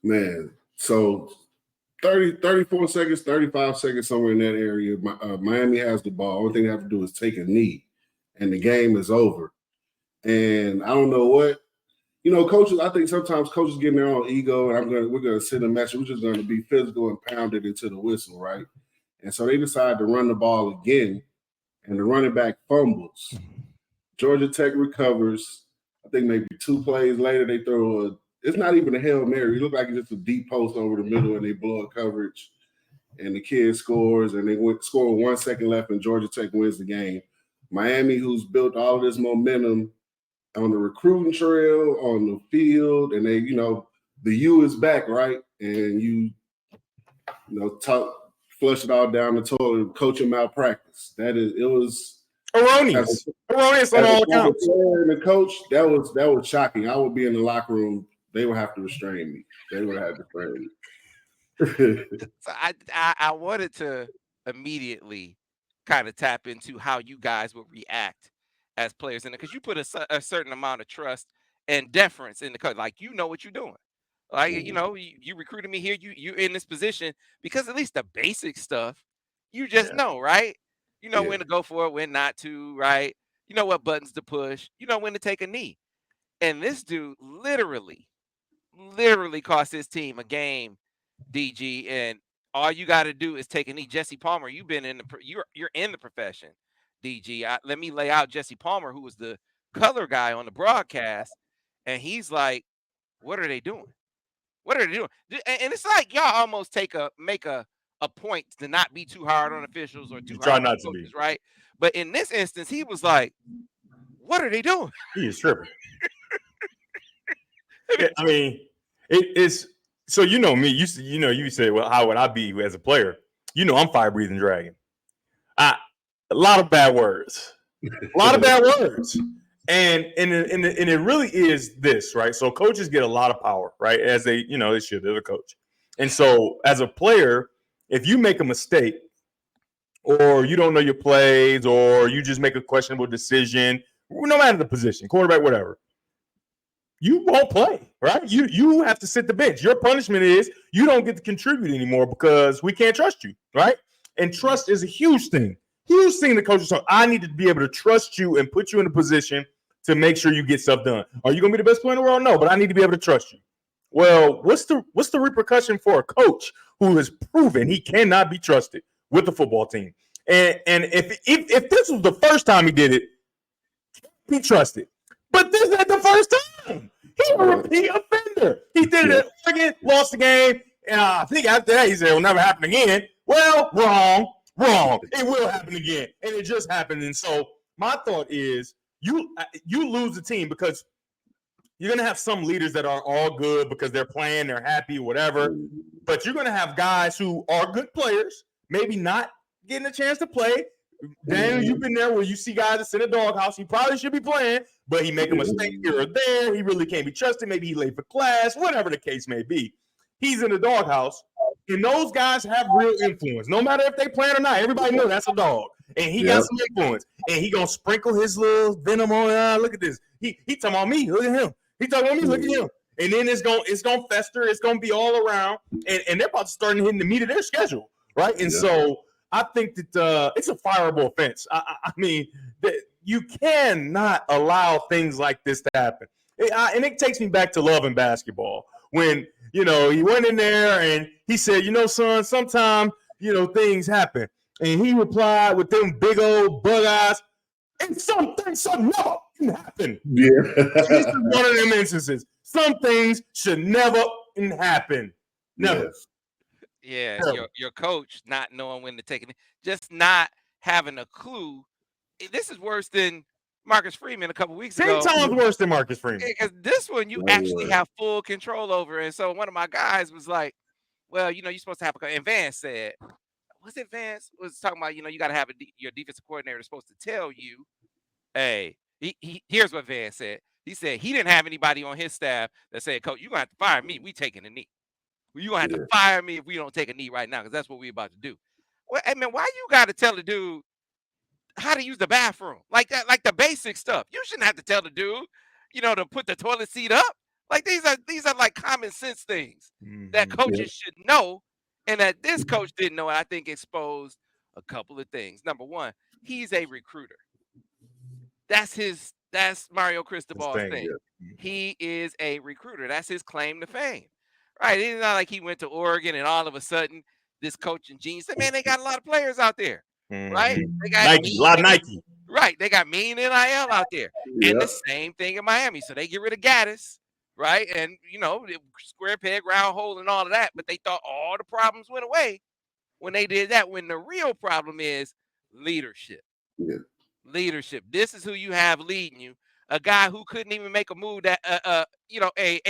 Man, so 34 seconds, 35 seconds, somewhere in that area. Miami has the ball. Only thing they have to do is take a knee, and the game is over. And I don't know what, coaches. I think sometimes coaches get in their own ego, and we're gonna send a message. We're just gonna be physical and pound it into the whistle, right? And so they decide to run the ball again, and the running back fumbles. Georgia Tech recovers. I think maybe 2 plays later they throw it's not even a Hail Mary. It looked like it's just a deep post over the middle, and they blow up coverage. And the kid scores, and they score with 1 second left, and Georgia Tech wins the game. Miami, who's built all of this momentum on the recruiting trail, on the field, and they, the U is back, right? And flush it all down the toilet, coaching malpractice. It was erroneous on all accounts. And the coach, that was shocking. I would be in the locker room. They would have to restrain me. They would have to restrain me. So I wanted to immediately kind of tap into how you guys would react as players in it, because you put a certain amount of trust and deference in the coach. Like, you know what you're doing. Like, you recruited me here. You're in this position because at least the basic stuff you just know, right? You know when to go for it, when not to, right? You know what buttons to push. You know when to take a knee. And this dude literally cost his team a game, DG. And all you got to do is take a knee. Jesse Palmer, you're in the profession, DG. Let me lay out Jesse Palmer, who was the color guy on the broadcast, and he's like, "What are they doing? What are they doing?" And it's like y'all almost make a point to not be too hard on officials or too hard on coaches, right? But in this instance, he was like, "What are they doing?" He is tripping. I mean, it's so me. You say, well, how would I be as a player? I'm fire breathing dragon. A lot of bad words, and it really is this, right? So coaches get a lot of power, right? As they should. They're the coach, and so as a player, if you make a mistake, or you don't know your plays, or you just make a questionable decision, no matter the position, quarterback, whatever, you won't play, right? You have to sit the bench. Your punishment is you don't get to contribute anymore because we can't trust you, right? And trust is a huge thing. Huge thing the coaches talk. I need to be able to trust you and put you in a position to make sure you get stuff done. Are you going to be the best player in the world? No, but I need to be able to trust you. Well, what's the repercussion for a coach who has proven he cannot be trusted with the football team? And if this was the first time he did it, he trusted. But this ain't the first time. He's a repeat offender. He did it at Oregon, lost the game, and I think after that he said it'll never happen again. Well, wrong. It will happen again, and it just happened. And so my thought is, you lose the team because you're gonna have some leaders that are all good because they're playing, they're happy, whatever. But you're gonna have guys who are good players, maybe not getting a chance to play. Daniel, you've been there where you see guys that's in a doghouse. He probably should be playing, but he make a mistake here or there. He really can't be trusted. Maybe he late for class, whatever the case may be. He's in the doghouse, and those guys have real influence. No matter if they playing or not, everybody knows that's a dog, and he got some influence. And he gonna sprinkle his little venom on. Look at this. He talking about me. Look at him. He talking about me. Look at him. And then it's gonna fester. It's gonna be all around, and they're about to start hitting the meat of their schedule, right? And so I think that it's a fireable offense. I mean, you cannot allow things like this to happen. And it takes me back to love and basketball when, he went in there and he said, son, sometimes, things happen. And he replied with them big old bug eyes, and some things should never happen. Yeah. This is one of them instances. Some things should never happen. Never. Yes. Yeah, your coach not knowing when to take it, just not having a clue. This is worse than Marcus Freeman a couple weeks ago. 10 times worse than Marcus Freeman. Because this one you actually have full control over. And so one of my guys was like, well, you're supposed to have and Vance said, was it Vance? Was talking about, you got to have your defensive coordinator is supposed to tell you, hey, here's what Vance said. He said he didn't have anybody on his staff that said, Coach, you're going to have to fire me. We taking a knee. You're going to have to fire me if we don't take a knee right now, because that's what we're about to do. Well, I mean, why you got to tell the dude how to use the bathroom? Like that, like the basic stuff. You shouldn't have to tell the dude, to put the toilet seat up. Like these are like common sense things that coaches should know, and that this coach didn't know. And I think exposed a couple of things. Number one, he's a recruiter. That's Mario Cristobal's thing. He is a recruiter. That's his claim to fame. Right. It's not like he went to Oregon and all of a sudden this coaching genius said, man, they got a lot of players out there. Right? They got Nike, a lot of Nike. Right. They got mean NIL out there. And the same thing in Miami. So they get rid of Gaddis, right? And square peg, round hole, and all of that. But they thought all the problems went away when they did that. When the real problem is leadership. Yeah. Leadership. This is who you have leading you. A guy who couldn't even make a move that a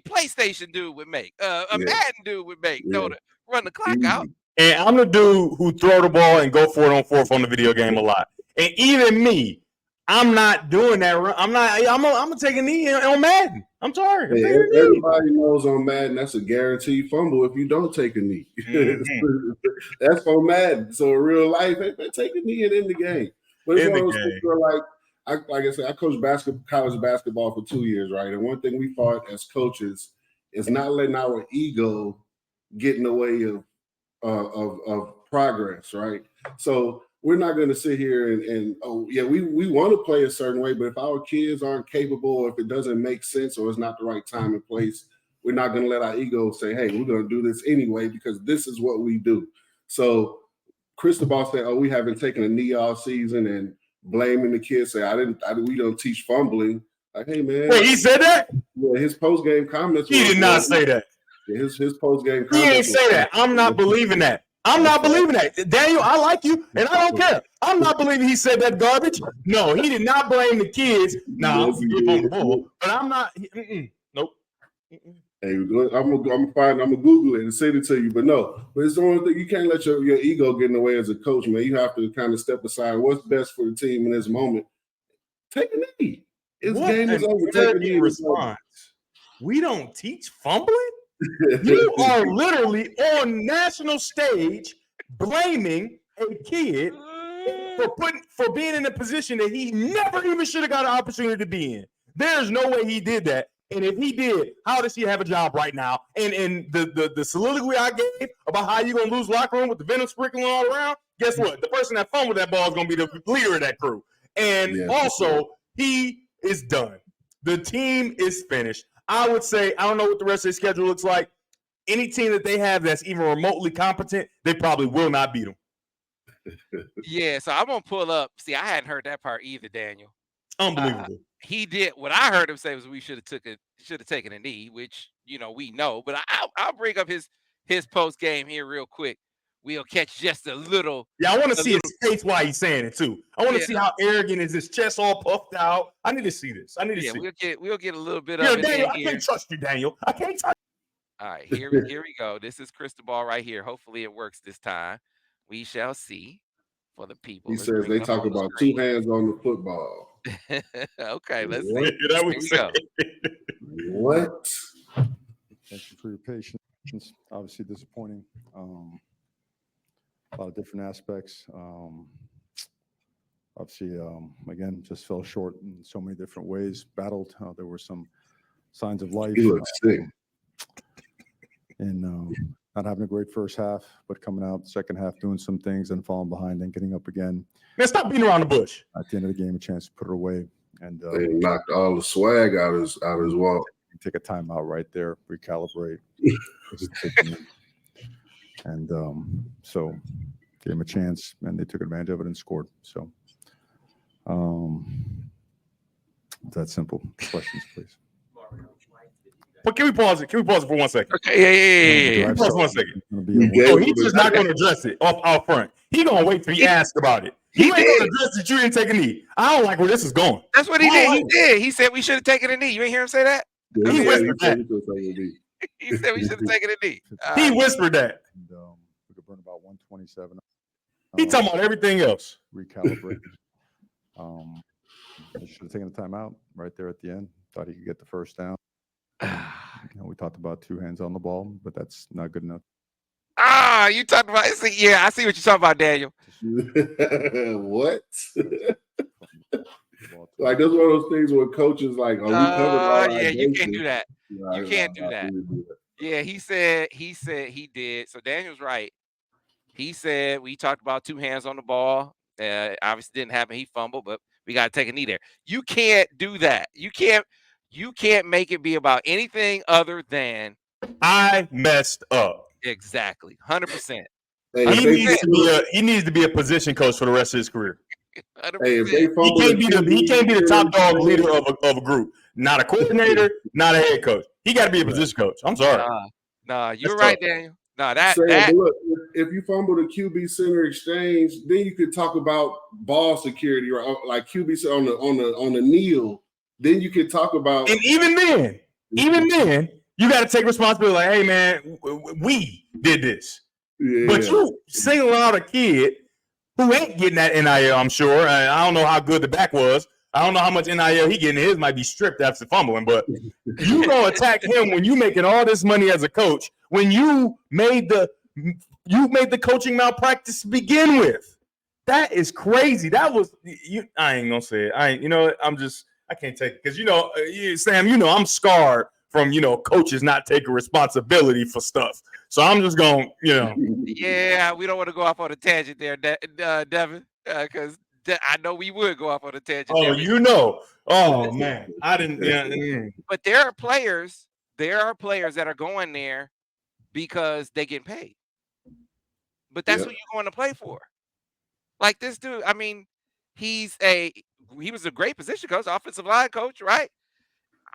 PlayStation dude would make, a Madden dude would make, to run the clock out. And I'm the dude who throw the ball and go for it on fourth on the video game a lot. And even me, I'm not doing that. I'm gonna take a knee on Madden. I'm sorry. Hey, everybody knows on Madden that's a guaranteed fumble if you don't take a knee. That's for Madden. So in real life, they take a knee and in the game. But it's one of those things where, like I said, I coached college basketball for 2 years, right? And one thing we fought as coaches is not letting our ego get in the way of progress, right? So we're not going to sit here and we want to play a certain way, but if our kids aren't capable, or if it doesn't make sense, or it's not the right time and place, we're not going to let our ego say, hey, we're going to do this anyway because this is what we do. So Cristobal said, we haven't taken a knee all season, and blaming the kids, say we don't teach fumbling. Like, hey man, wait, he said that? Yeah, his post game comments. He did not say that. Yeah, his post game comments. He didn't say that. I'm not believing that. I'm not believing that. Daniel, I like you, and I don't care. I'm not believing he said that garbage. No, he did not blame the kids. No, I'm on the ball, but I'm not. Nope. Hey, I'm gonna Google it and send it to you. But it's the only thing, you can't let your ego get in the way as a coach, man. You have to kind of step aside. What's best for the team in this moment? Take a knee. This game is over. Take a knee. Response. We don't teach fumbling. You are literally on national stage blaming a kid for being in a position that he never even should have got an opportunity to be in. There's no way he did that. And if he did, how does he have a job right now? And the soliloquy I gave about how you're gonna lose locker room with the venom sprinkling all around, guess what? The person that fumbled that ball is gonna be the leader of that crew. And he is done. The team is finished. I would say, I don't know what the rest of the schedule looks like. Any team that they have that's even remotely competent, they probably will not beat them. Yeah, so I'm gonna pull up. See, I hadn't heard that part either, Daniel. Unbelievable. He did what I heard him say was we should have taken a knee, which we know. But I'll bring up his post game here real quick. We'll catch just a little. Yeah, I want to see his face while he's saying it too. I want to see how arrogant is his chest all puffed out. I need to see this. We'll get a little bit of it. Daniel, I can't trust you, Daniel. I can't trust. All right, here we go. This is Cristobal right here. Hopefully it works this time. We shall see. For the people, he says they talk about 2 hands on the football. Okay, let's see. Here we go. What? Thank you for your patience. Obviously disappointing. A lot of different aspects. Obviously, again, just fell short in so many different ways. Battled. There were some signs of life. He looks sick. And not having a great first half, but coming out second half, doing some things and falling behind and getting up again. Man, stop beating around the bush. At the end of the game, a chance to put it away. And they knocked all the swag out of his walk. Take a timeout right there, recalibrate. And so gave him a chance, and they took advantage of it and scored. So that's simple. Questions, please. But can we pause it? Can we pause it for 1 second? Okay, yeah. Pause 1 second. So he's just not going to address it off out front. He's going to wait till he asked about it. He ain't going to address that you didn't take a knee. I don't like where this is going. That's what he did. He did. He said we should have taken a knee. You ain't hear him say that? Yeah, he whispered that. He said we should have taken a knee. He whispered that. And, we could burn about 127. He talking about everything else. Recalibrate. They should have taken a timeout right there at the end. Thought he could get the first down. We talked about 2 hands on the ball, but that's not good enough. You talked about I see what you're talking about, Daniel. What? Like, that's one of those things where coaches like, we covered all you can't do that. You can't do that. Yeah, he said he did. So Daniel's right. He said we talked about 2 hands on the ball. Obviously didn't happen. He fumbled, but we got to take a knee there. You can't do that. You can't make it be about anything other than I messed up. exactly 100%. Hey, He if they needs to be a position coach for the rest of his career. Hey, if they 100%. fumble He can't be the top dog leader of a group. Not a coordinator, not a head coach. He got to be a position coach. I'm sorry. Nah, you're That's right, tough. Daniel. No, that but look, if you fumble the QB center exchange, then you could talk about ball security or like QB on the kneel. Then you could talk about. And even then, you got to take responsibility. Like, hey man, we did this. Yeah. But you single out a kid who ain't getting that NIL, I'm sure. I don't know how good the back was. I don't know how much NIL he getting. His might be stripped after fumbling, but you gonna attack him when you making all this money as a coach, when you made the coaching malpractice to begin with. That is crazy. That was you. I ain't gonna say it. You know, I can't take it because Sam, I'm scarred from coaches not taking responsibility for stuff. So I'm just going, Yeah, we don't want to go off on a tangent there, Devin, because I know we would go off on a tangent. Oh, oh man, I didn't. Yeah. But there are players that are going there because they get paid. But that's who you're going to play for. Like this dude, I mean, he was a great position coach, offensive line coach, right?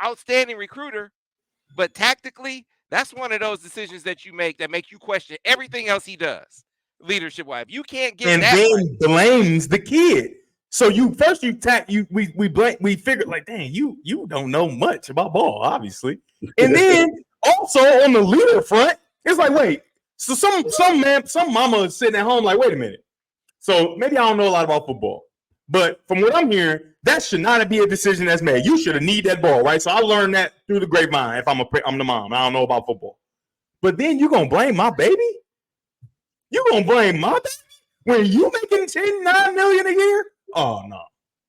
Outstanding recruiter, but tactically, that's one of those decisions that you make that make you question everything else he does, leadership wise. You can't get and that then right. blames the kid. So we figured like, dang, you don't know much about ball, obviously. And then also on the leader front, it's like, wait, so some mama is sitting at home like, wait a minute. So maybe I don't know a lot about football, but from what I'm hearing, that should not be a decision that's made. You should have need that ball, right? So I learned that through the grapevine. If I'm the mom, I don't know about football. But then you gonna blame my baby? You gonna blame my baby when you making $9 million a year? Oh no,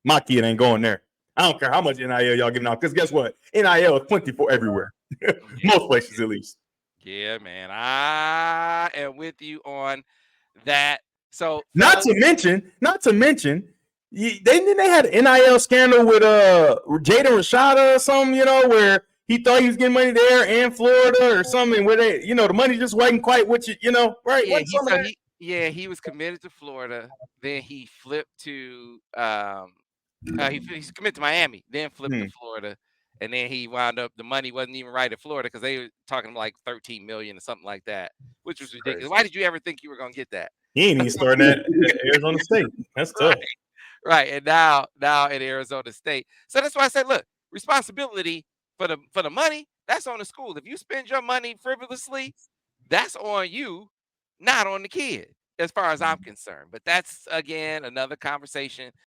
my kid ain't going there. I don't care how much NIL y'all giving out, because guess what? NIL is plentiful everywhere, most places at least. Yeah, man, I am with you on that. So not to mention, they had an NIL scandal with Jaden Rashada or something, where he thought he was getting money there and Florida or something, where they, the money just wasn't quite what right? Yeah, he was committed to Florida, then he flipped to he's committed to Miami, then flipped to Florida, and then he wound up the money wasn't even right at Florida because they were talking like 13 million or something like that, which was ridiculous. Crazy. Why did you ever think you were gonna get that? He ain't even starting at Arizona State. That's tough. Right. And now at Arizona State. So that's why I said, look, responsibility for the money, that's on the school. If you spend your money frivolously, that's on you, not on the kid, as far as I'm concerned. But that's, again, another conversation